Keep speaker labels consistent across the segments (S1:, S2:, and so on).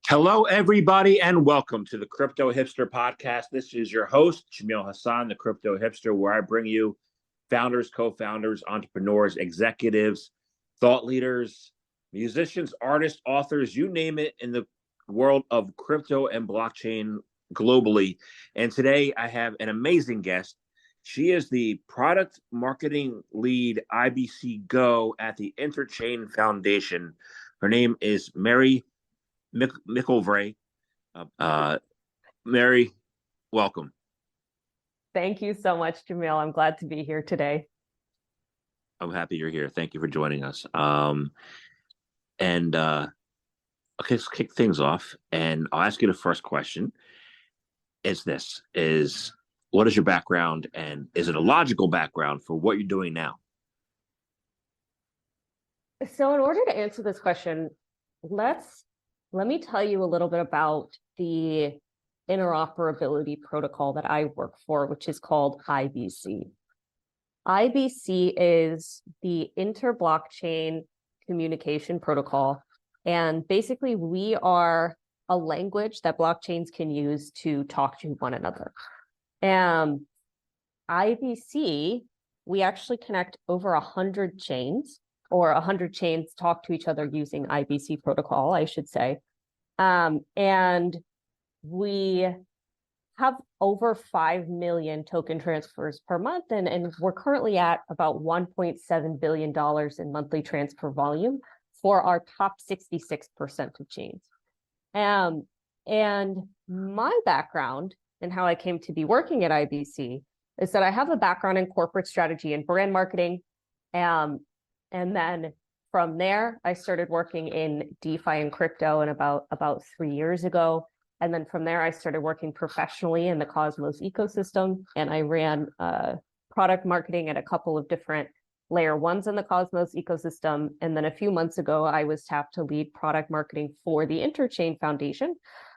S1: Hello, everybody, and welcome to the Crypto Hipster Podcast. This is your host, Jamil Hassan, the Crypto Hipster, where I bring you founders, co-founders, entrepreneurs, executives, thought leaders, musicians, artists, authors, you name it, in the world of crypto and blockchain globally. And today I have an amazing guest. She is the product marketing lead IBC Go at the Interchain Foundation. Her name is Mary McGilvray. Uh, Mary, welcome.
S2: Thank you so much, Jamil. I'm glad to be here today.
S1: I'm happy you're here. Thank you for joining us. And Okay, let's kick things off. And I'll ask you the first question. Is what is your background, and is it a logical background for what you're doing now?
S2: So in order to answer this question, let me tell you a little bit about the interoperability protocol that I work for, which is called IBC. IBC is the Inter-Blockchain Communication Protocol. And basically, we are a language that blockchains can use to talk to one another. IBC, we actually connect over 100 chains, or 100 chains talk to each other using IBC protocol, I should say. And we have over 5 million token transfers per month, and we're currently at about $1.7 billion in monthly transfer volume for our top 66% of chains. And my background and how I came to be working at IBC is that I have a background in corporate strategy and brand marketing. And then from there, I started working in DeFi and crypto and about 3 years ago. And then from there, I started working professionally in the Cosmos ecosystem, and I ran product marketing at a couple of different layer ones in the Cosmos ecosystem. And then a few months ago, I was tapped to lead product marketing for the Interchain Foundation,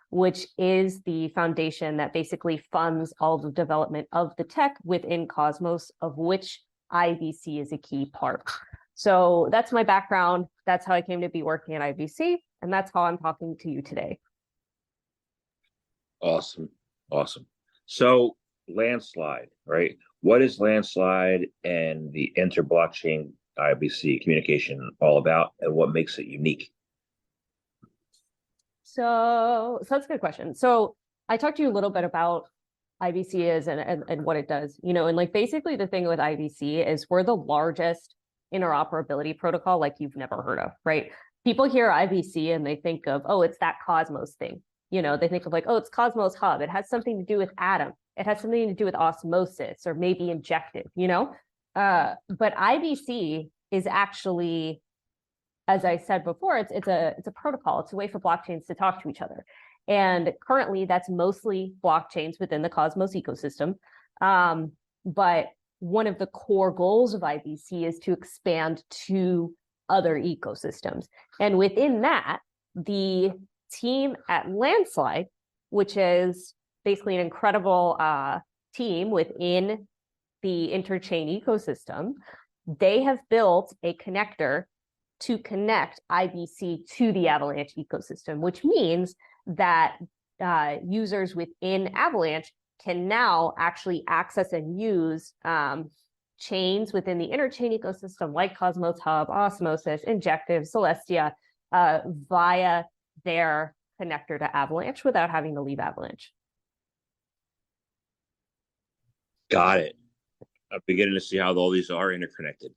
S2: which is the foundation that basically funds all the development of the tech within Cosmos, of which IBC is a key part. So that's my background. That's how I came to be working at IBC, and that's how I'm talking to you today.
S1: Awesome. So Landslide, right? What is Landslide and the inter-blockchain IBC communication all about, and what makes it unique?
S2: So that's a good question. So I talked to you a little bit about IBC is and what it does, and like basically the thing with IBC is we're the largest interoperability protocol like you've never heard of, right? People hear IBC and they think of, oh, it's that Cosmos thing. They think of like, oh, it's Cosmos Hub. It has something to do with Atom. It has something to do with osmosis or maybe injective, But IBC is actually, as I said before, it's a protocol. It's a way for blockchains to talk to each other. And currently that's mostly blockchains within the Cosmos ecosystem. But one of the core goals of IBC is to expand to other ecosystems. And within that, the team at Landslide, which is basically an incredible team within the Interchain ecosystem, they have built a connector to connect IBC to the Avalanche ecosystem, which means that users within Avalanche can now actually access and use chains within the Interchain ecosystem like Cosmos Hub, Osmosis, Injective, Celestia, via their connector to Avalanche without having to leave Avalanche.
S1: Got it. I'm beginning to see how all these are interconnected.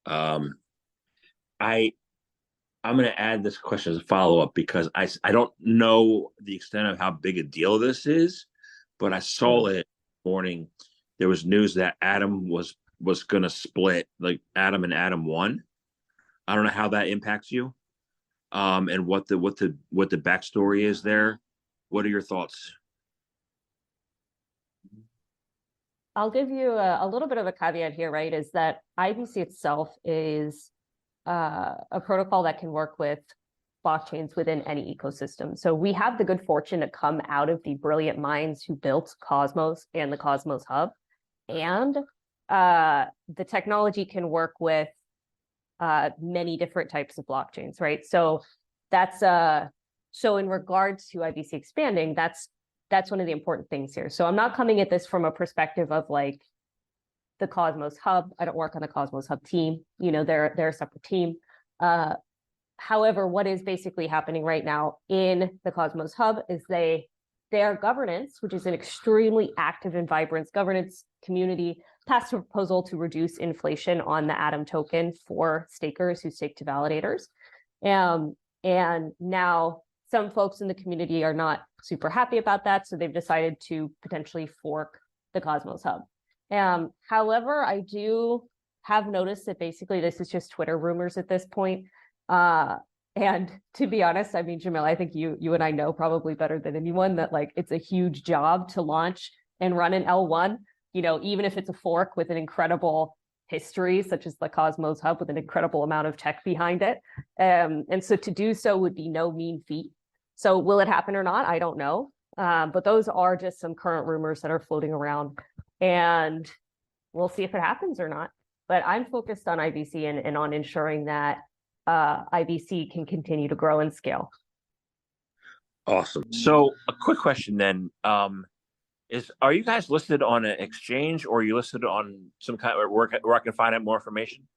S1: I'm going to add this question as a follow-up because I don't know the extent of how big a deal this is, but I saw it this morning. There was news that Atom was going to split, like Atom and Atom 1. I don't know how that impacts you, and what the backstory is there. What are your thoughts?
S2: I'll give you a little bit of a caveat here, right? Is that IBC itself is a protocol that can work with blockchains within any ecosystem. So we have the good fortune to come out of the brilliant minds who built Cosmos and the Cosmos Hub. And the technology can work with many different types of blockchains, right? So that's So in regards to IBC expanding, that's one of the important things here. So I'm not coming at this from a perspective of like the Cosmos Hub. I don't work on the Cosmos Hub team. They're a separate team. However, what is basically happening right now in the Cosmos Hub is their governance, which is an extremely active and vibrant governance community, passed a proposal to reduce inflation on the Atom token for stakers who stake to validators. And now some folks in the community are not super happy about that, so they've decided to potentially fork the Cosmos Hub. However, I do have noticed that basically this is just Twitter rumors at this point. And to be honest, I mean, Jamil, I think you and I know probably better than anyone that like it's a huge job to launch and run an L1, even if it's a fork with an incredible history, such as the Cosmos Hub with an incredible amount of tech behind it. And so to do so would be no mean feat. So will it happen or not? I don't know. But those are just some current rumors that are floating around, and we'll see if it happens or not. But I'm focused on IBC and on ensuring that IBC can continue to grow and scale.
S1: Awesome. So a quick question then, are you guys listed on an exchange, or are you listed on some kind of where I can find out more information?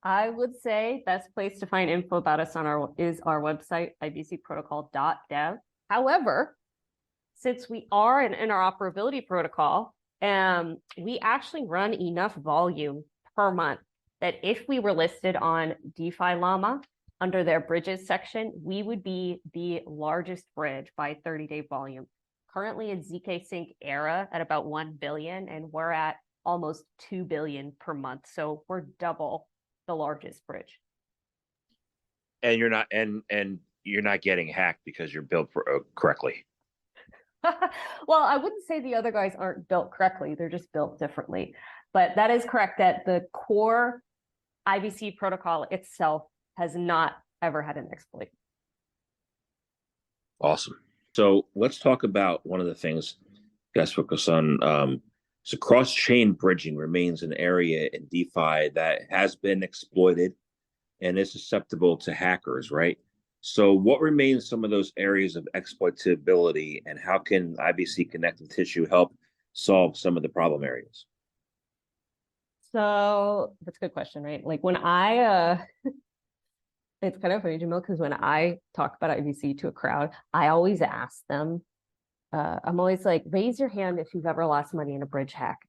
S2: I would say best place to find info about us is our website, ibcprotocol.dev. However, since we are an interoperability protocol, we actually run enough volume per month that if we were listed on DeFi Llama under their bridges section, we would be the largest bridge by 30-day volume. Currently in ZK Sync era at about 1 billion, and we're at almost 2 billion per month. So we're double the largest bridge.
S1: And you're not getting hacked because you're built correctly.
S2: Well, I wouldn't say the other guys aren't built correctly. They're just built differently. But that is correct that the core IBC protocol itself has not ever had an exploit.
S1: Awesome. So let's talk about one of the things you guys focus on. So cross-chain bridging remains an area in DeFi that has been exploited and is susceptible to hackers, right? So what remains some of those areas of exploitability, and how can IBC Connective Tissue help solve some of the problem areas?
S2: So that's a good question, right? Like when it's kind of funny, Jamil, because when I talk about IBC to a crowd, I always ask them, I'm always like, raise your hand if you've ever lost money in a bridge hack.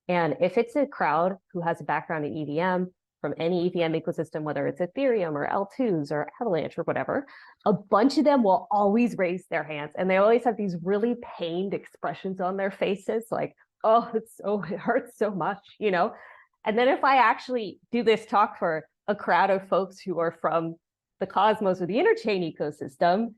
S2: And if it's a crowd who has a background in EVM, from any EVM ecosystem, whether it's Ethereum or L2s or Avalanche or whatever, a bunch of them will always raise their hands. And they always have these really pained expressions on their faces, like, oh, it hurts so much, And then if I actually do this talk for a crowd of folks who are from the Cosmos or the Interchain ecosystem,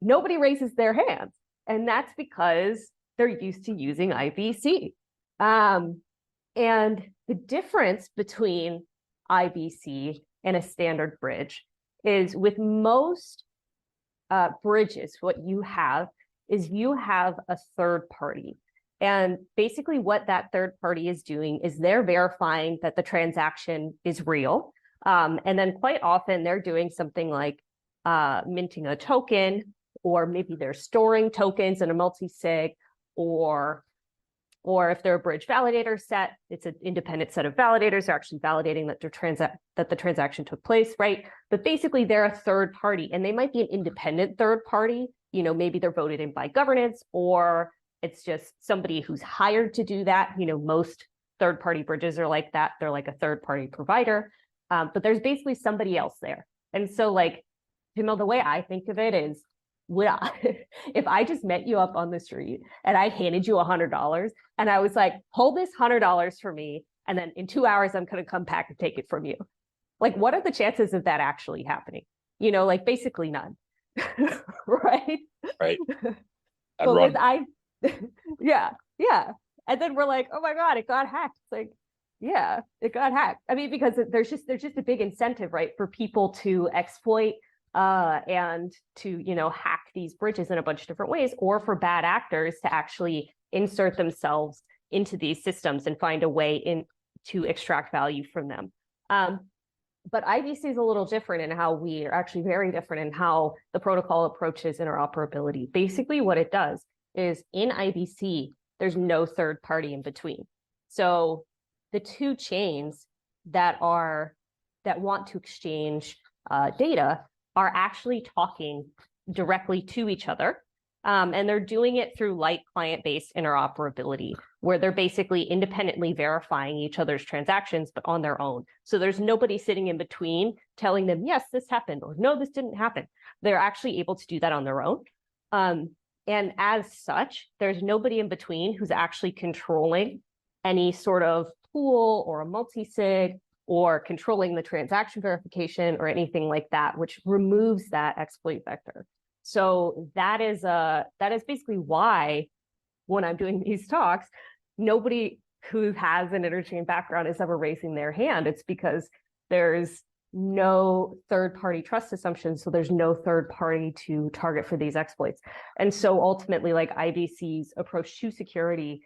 S2: nobody raises their hands. And that's because they're used to using IBC. And the difference between IBC and a standard bridge is with most bridges, what you have is you have a third party. And basically what that third party is doing is they're verifying that the transaction is real. And then quite often they're doing something like minting a token, or maybe they're storing tokens in a multi-sig, or if they're a bridge validator set, it's an independent set of validators. They're actually validating that the transaction took place, right? But basically they're a third party, and they might be an independent third party. Maybe they're voted in by governance, or it's just somebody who's hired to do that. Most third-party bridges are like that. They're like a third-party provider, but there's basically somebody else there. And so like, Jamil, the way I think of it is, if I just met you up on the street and I handed you $100 and I was like, hold this $100 for me, and then in 2 hours, I'm going to come back and take it from you. Like, what are the chances of that actually happening? Like basically none, right?
S1: Right.
S2: Yeah. And then we're like, oh my God, it got hacked. It's like, yeah, it got hacked. I mean, because there's just a big incentive, right, for people to exploit and to, hack these bridges in a bunch of different ways, or for bad actors to actually insert themselves into these systems and find a way to extract value from them. But IBC is a little different in how we are actually very different in how the protocol approaches interoperability. Basically, what it does is in IBC, there's no third party in between. So the two chains that want to exchange data are actually talking directly to each other. And they're doing it through light client-based interoperability, where they're basically independently verifying each other's transactions, but on their own. So there's nobody sitting in between telling them, yes, this happened, or no, this didn't happen. They're actually able to do that on their own. And as such, there's nobody in between who's actually controlling any sort of pool or a multi-sig or controlling the transaction verification or anything like that, which removes that exploit vector. So that is basically why when I'm doing these talks, nobody who has an Interchain background is ever raising their hand. It's because there's no third-party trust assumptions, so there's no third party to target for these exploits. And so ultimately, like IBC's approach to security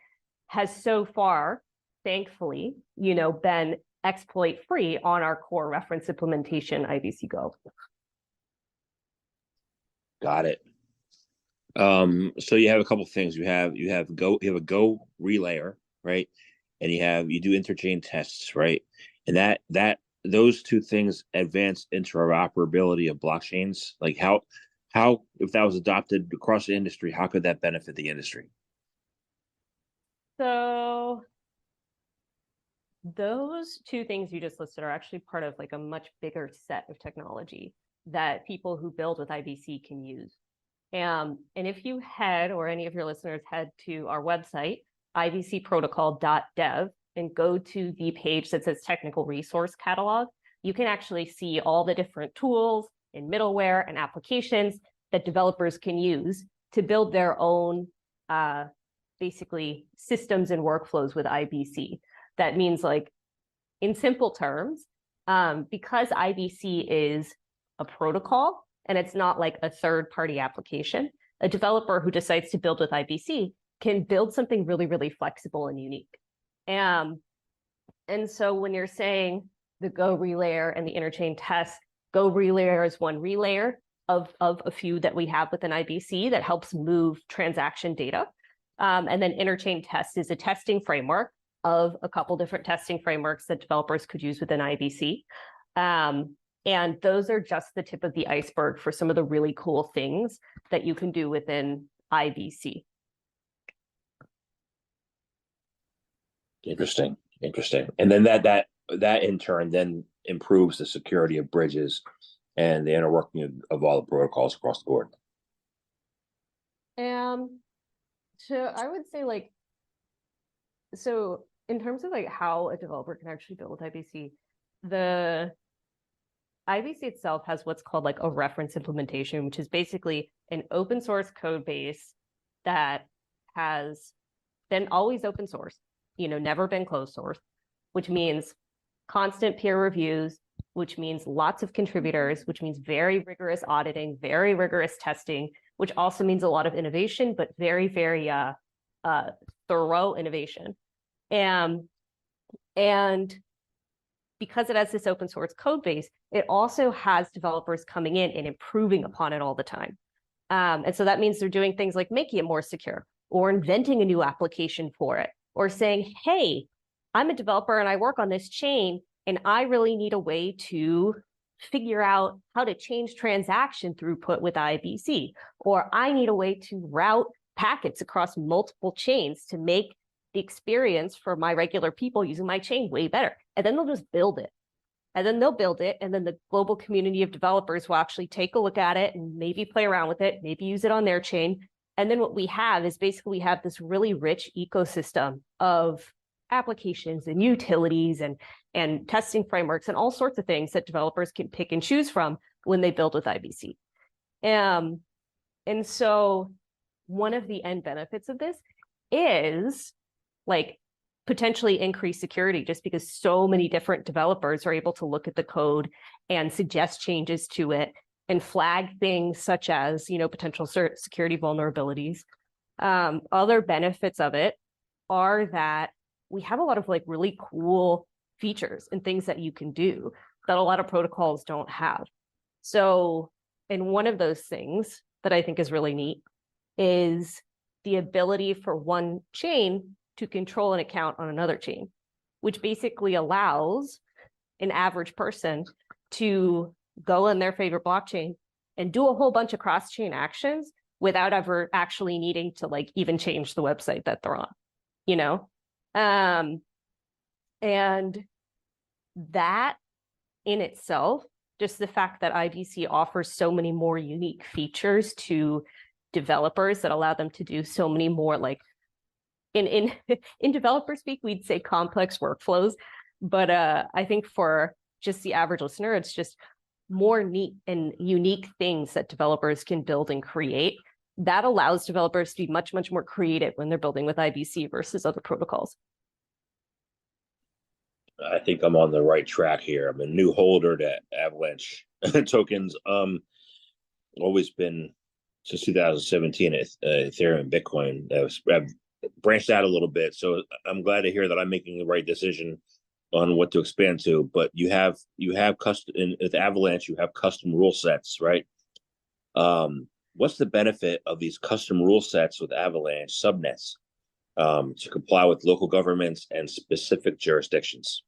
S2: has so far, thankfully, been exploit-free on our core reference implementation, IBC Go.
S1: Got it. So you have a couple things. You have a Go relayer, right? And you do interchain tests, right? And those two things advance interoperability of blockchains. Like how if that was adopted across the industry, how could that benefit the industry?
S2: So those two things you just listed are actually part of like a much bigger set of technology that people who build with IBC can use. And if you or any of your listeners head to our website, ibcprotocol.dev, and go to the page that says technical resource catalog, you can actually see all the different tools and middleware and applications that developers can use to build their own basically systems and workflows with IBC. That means, like, in simple terms, because IBC is a protocol and it's not like a third-party application, a developer who decides to build with IBC can build something really, really flexible and unique. And so when you're saying the Go relayer and the interchain test, Go relayer is one relayer of a few that we have within IBC that helps move transaction data. And then interchain test is a testing framework of a couple different testing frameworks that developers could use within IBC. And those are just the tip of the iceberg for some of the really cool things that you can do within IBC.
S1: Interesting. And then that in turn then improves the security of bridges and the interworking of all the protocols across the board.
S2: So I would say, like, so in terms of like how a developer can actually build with IBC, the IBC itself has what's called like a reference implementation, which is basically an open source code base that has been always open source, never been closed source, which means constant peer reviews, which means lots of contributors, which means very rigorous auditing, very rigorous testing, which also means a lot of innovation, but very, very thorough innovation. And because it has this open source code base, it also has developers coming in and improving upon it all the time. And so that means they're doing things like making it more secure, or inventing a new application for it, or saying, hey, I'm a developer and I work on this chain, and I really need a way to figure out how to change transaction throughput with IBC, or I need a way to route packets across multiple chains to make the experience for my regular people using my chain way better. And then they'll just build it. And then they'll build it, and then the global community of developers will actually take a look at it and maybe play around with it, maybe use it on their chain. And then what we have is basically we have this really rich ecosystem of applications and utilities and testing frameworks and all sorts of things that developers can pick and choose from when they build with IBC. And so one of the end benefits of this is like potentially increase security, just because so many different developers are able to look at the code and suggest changes to it and flag things such as, potential security vulnerabilities. Other benefits of it are that we have a lot of like really cool features and things that you can do. that a lot of protocols don't have. So, and one of those things that I think is really neat is the ability for one chain to control an account on another chain, which basically allows an average person to go on their favorite blockchain and do a whole bunch of cross-chain actions without ever actually needing to like even change the website that they're on, you know? And that in itself, just the fact that IBC offers so many more unique features to developers that allow them to do so many more, like in developer speak, we'd say complex workflows. But I think for just the average listener, it's just more neat and unique things that developers can build and create. That allows developers to be much, much more creative when they're building with IBC versus other protocols.
S1: I think I'm on the right track here. I'm a new holder to Avalanche tokens. Always been since 2017 Ethereum and Bitcoin. I've branched out a little bit, so I'm glad to hear that I'm making the right decision on what to expand to. But you have custom with Avalanche. You have custom rule sets, right? What's the benefit of these custom rule sets with Avalanche subnets to comply with local governments and specific jurisdictions?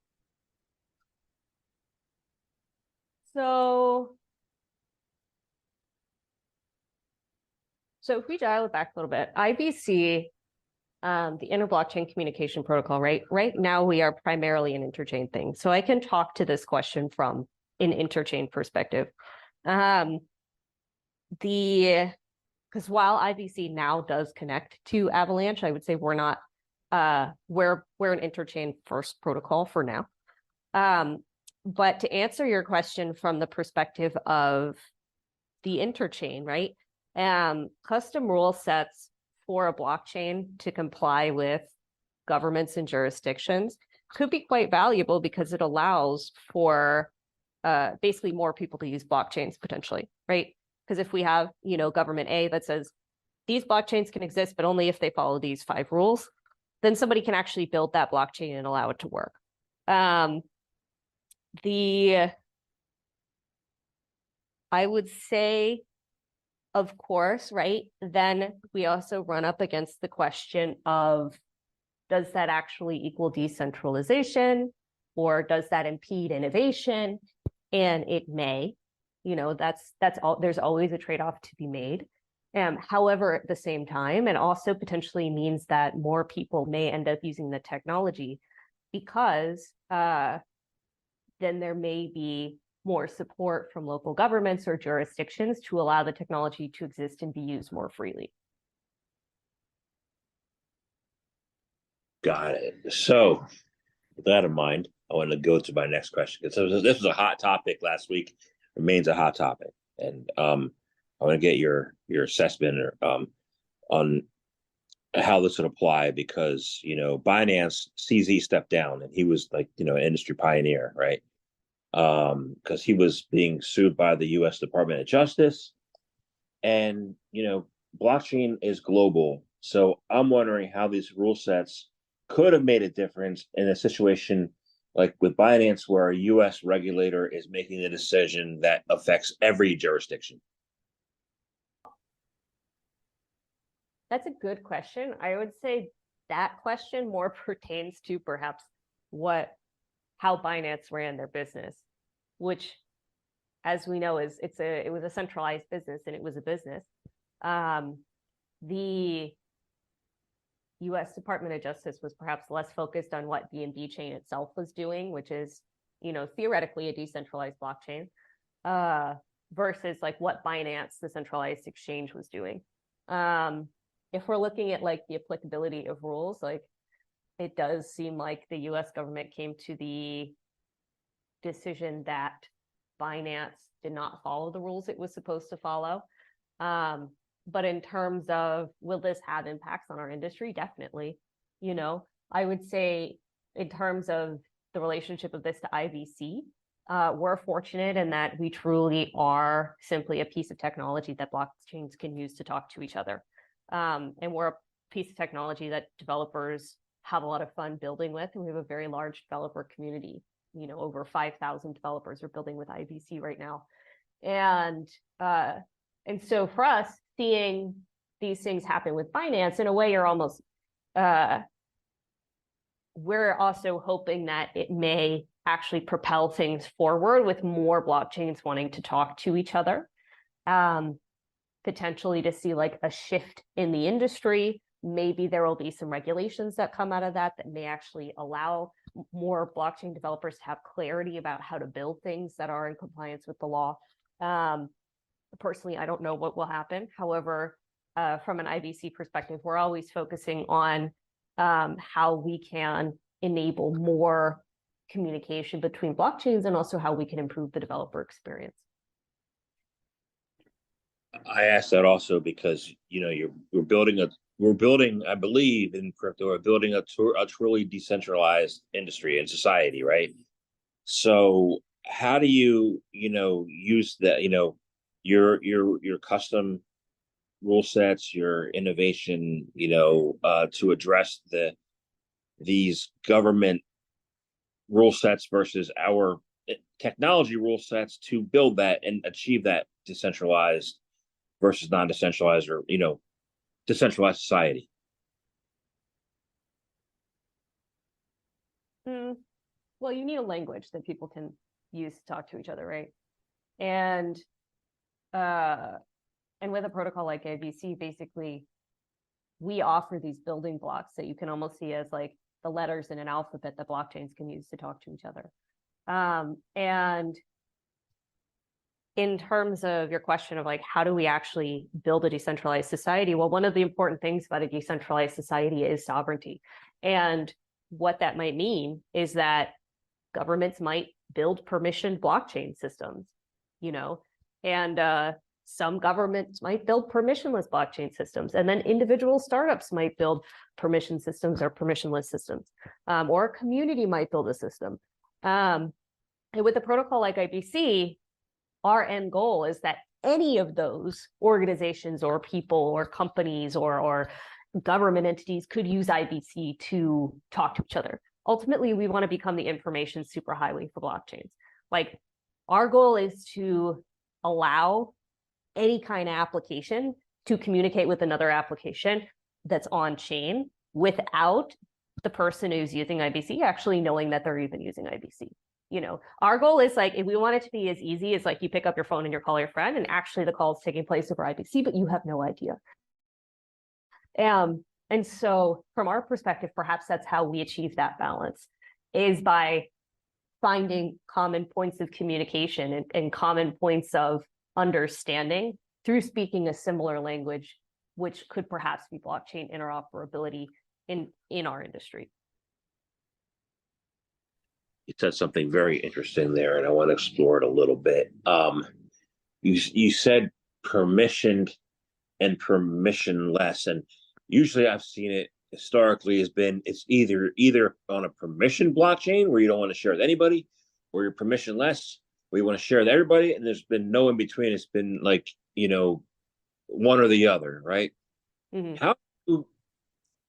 S2: So if we dial it back a little bit, IBC, the Inter-Blockchain Communication Protocol, right? Right now we are primarily an interchain thing. So I can talk to this question from an interchain perspective. Because while IBC now does connect to Avalanche, I would say we're not, we're an interchain first protocol for now. But to answer your question from the perspective of the interchain, right? Custom rule sets for a blockchain to comply with governments and jurisdictions could be quite valuable because it allows for basically more people to use blockchains potentially, right? Because if we have, you know, government A that says these blockchains can exist, but only if they follow these 5 rules, then somebody can actually build that blockchain and allow it to work. I would say, of course, right? Then we also run up against the question of, does that actually equal decentralization, or does that impede innovation? And it may, you know, that's all. There's always a trade-off to be made. However, at the same time, it also potentially means that more people may end up using the technology because then there may be more support from local governments or jurisdictions to allow the technology to exist and be used more freely.
S1: Got it. So with that in mind, I want to go to my next question, because this was a hot topic last week, remains a hot topic. And I want to get your assessment on how this would apply, because, you know, Binance, CZ stepped down, and he was like, you know, an industry pioneer, right? Because he was being sued by the U.S. Department of Justice. And, you know, blockchain is global. So I'm wondering how these rule sets could have made a difference in a situation like with Binance, where a U.S. regulator is making a decision that affects every jurisdiction.
S2: That's a good question. I would say that question more pertains to perhaps how Binance ran their business, which, as we know, it was a centralized business, and it was a business. The U.S. Department of Justice was perhaps less focused on what BNB chain itself was doing, which is, you know, theoretically a decentralized blockchain, versus like what Binance, the centralized exchange, was doing. If we're looking at like the applicability of rules, like it does seem like the U.S. government came to the decision that Binance did not follow the rules it was supposed to follow. But in terms of, will this have impacts on our industry? Definitely. You know, I would say in terms of the relationship of this to IBC, we're fortunate in that we truly are simply a piece of technology that blockchains can use to talk to each other. And we're a piece of technology that developers have a lot of fun building with, and we have a very large developer community. over 5,000 developers are building with IBC right now. And so for us, seeing these things happen with Binance, in a way, you're almost, we're also hoping that it may actually propel things forward with more blockchains wanting to talk to each other, potentially to see like a shift in the industry. Maybe there will be some regulations that come out of that may actually allow more blockchain developers to have clarity about how to build things that are in compliance with the law. Personally, I don't know what will happen. However, from an IBC perspective, we're always focusing on how we can enable more communication between blockchains and also how we can improve the developer experience.
S1: I asked that also because we're building, I believe in crypto, we're building a truly decentralized industry and society, right? So how do you use that, your custom rule sets, your innovation, to address these government rule sets versus our technology rule sets to build that and achieve that decentralized versus non-decentralized, or decentralized society?
S2: Well, you need a language that people can use to talk to each other, right? And with a protocol like IBC, basically, we offer these building blocks that you can almost see as like the letters in an alphabet that blockchains can use to talk to each other. And in terms of your question of like, how do we actually build a decentralized society? Well, one of the important things about a decentralized society is sovereignty. And what that might mean is that governments might build permissioned blockchain systems, and some governments might build permissionless blockchain systems, and then individual startups might build permission systems or permissionless systems, or a community might build a system. And with a protocol like IBC, our end goal is that any of those organizations or people or companies or government entities could use IBC to talk to each other. Ultimately, we want to become the information superhighway for blockchains. Like, our goal is to allow any kind of application to communicate with another application that's on chain without the person who's using IBC actually knowing that they're even using IBC. Our goal is like, if we want it to be as easy as like you pick up your phone and you call your friend and actually the call is taking place over IBC, but you have no idea. And so from our perspective, perhaps that's how we achieve that balance, is by finding common points of communication and common points of understanding through speaking a similar language, which could perhaps be blockchain interoperability in our industry.
S1: You said something very interesting there, and I want to explore it a little bit. You said permissioned and permissionless, and usually I've seen it historically has been it's either on a permission blockchain where you don't want to share with anybody, or you're permissionless where you want to share with everybody, and there's been no in between. It's been like one or the other, right? Mm-hmm. How do you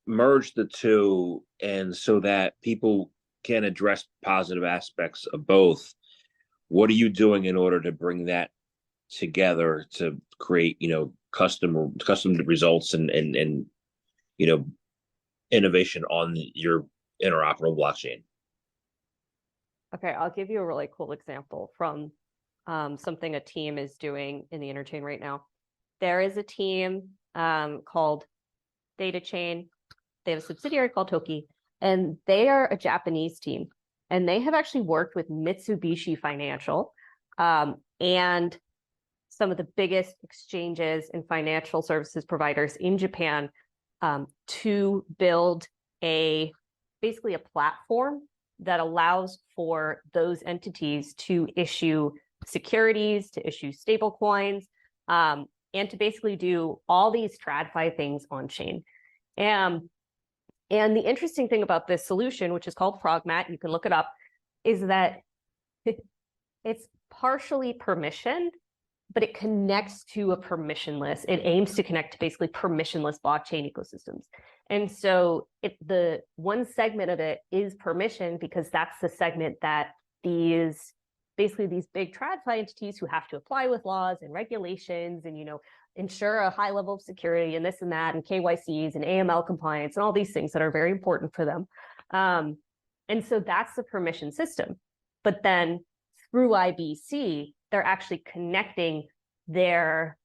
S1: merge the two, and so that people can address positive aspects of both? What are you doing in order to bring that together to create custom results and innovation on your interoperable blockchain?
S2: Okay, I'll give you a really cool example from something a team is doing in the Interchain right now. There is a team called Chain. They have a subsidiary called Toki, and they are a Japanese team. And they have actually worked with Mitsubishi Financial and some of the biggest exchanges and financial services providers in Japan to build basically a platform that allows for those entities to issue securities, to issue stable coins, and to basically do all these TradFi things on chain. And the interesting thing about this solution, which is called Frogmat, you can look it up, is that it's partially permissioned, but it connects to a permissionless. It aims to connect to basically permissionless blockchain ecosystems. And so the one segment of it is permissioned because that's the segment that these basically these big TradFi entities who have to apply with laws and regulations and, ensure a high level of security and this and that and KYCs and AML compliance and all these things that are very important for them. And so that's the permission system. But then through IBC, they're actually connecting their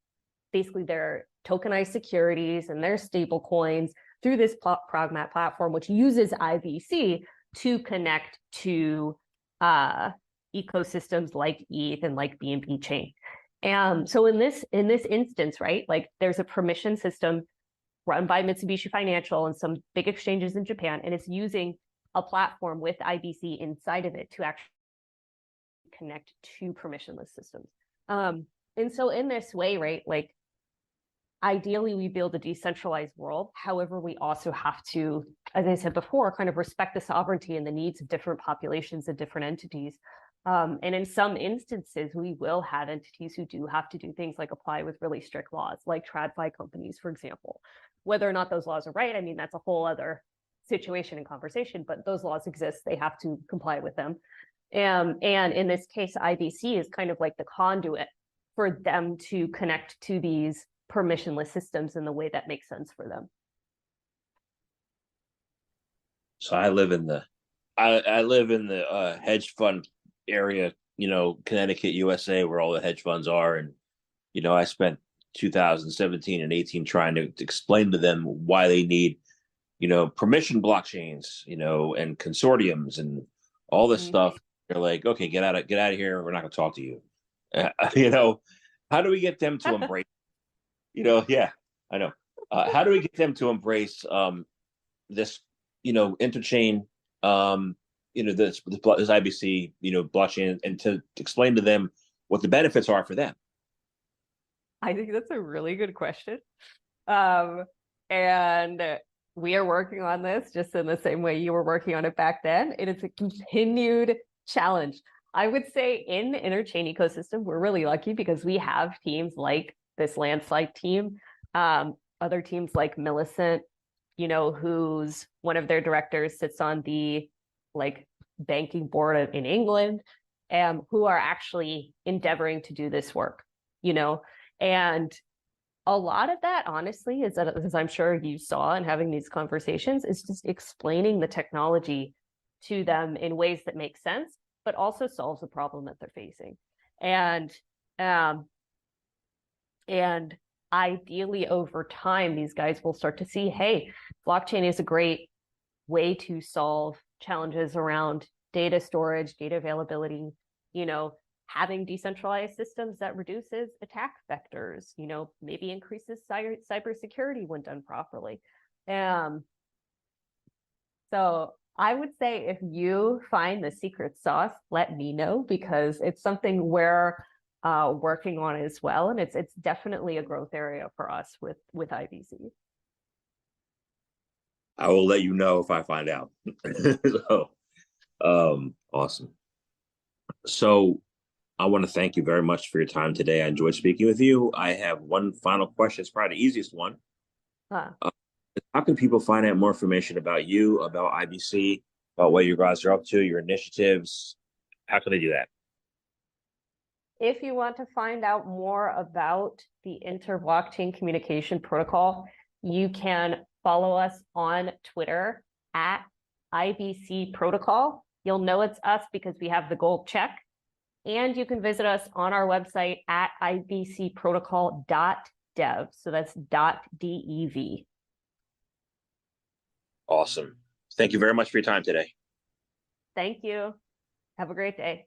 S2: tokenized securities and their stable coins through this Progmat platform, which uses IBC to connect to ecosystems like ETH and like BNB chain. And so in this instance, right, like there's a permission system run by Mitsubishi Financial and some big exchanges in Japan, and it's using a platform with IBC inside of it to actually connect to permissionless systems. And so in this way, right, like ideally we build a decentralized world. However, we also have to, as I said before, kind of respect the sovereignty and the needs of different populations and different entities. And in some instances, we will have entities who do have to do things like apply with really strict laws, like TradFi companies, for example. Whether or not those laws are right, I mean, that's a whole other situation and conversation, but those laws exist, they have to comply with them. And in this case, IBC is kind of like the conduit for them to connect to these permissionless systems in the way that makes sense for them.
S1: So I live in the hedge fund area, Connecticut, USA, where all the hedge funds are. And, I spent 2017 and 18 trying to explain to them why they need, permission blockchains, and consortiums and all this stuff. They're like, okay, get out of here. We're not going to talk to you. How do we get them to embrace, yeah, I know. How do we get them to embrace this, interchain, this IBC, blockchain, and to explain to them what the benefits are for them?
S2: I think that's a really good question. And we are working on this just in the same way you were working on it back then. It is a continued challenge. I would say in the Interchain ecosystem, we're really lucky because we have teams like this Landslide team, other teams like Millicent, who's one of their directors sits on the banking board in England, who are actually endeavoring to do this work, and a lot of that, honestly, is that, as I'm sure you saw in having these conversations, is just explaining the technology to them in ways that make sense, but also solves the problem that they're facing. And ideally over time, these guys will start to see, hey, blockchain is a great way to solve challenges around data storage, data availability, having decentralized systems that reduces attack vectors, maybe increases cybersecurity when done properly. So I would say if you find the secret sauce, let me know, because it's something we're working on as well. And it's definitely a growth area for us with IBC.
S1: I will let you know if I find out. So, awesome. So I want to thank you very much for your time today. I enjoyed speaking with you. I have one final question. It's probably the easiest one. How can people find out more information about you, about IBC, about what you guys are up to, your initiatives? How can they do that?
S2: If you want to find out more about the inter-blockchain communication protocol, you can follow us on Twitter at IBC Protocol. You'll know it's us because we have the gold check. And you can visit us on our website at ibcprotocol.dev. So that's .dev.
S1: Awesome. Thank you very much for your time today.
S2: Thank you. Have a great day.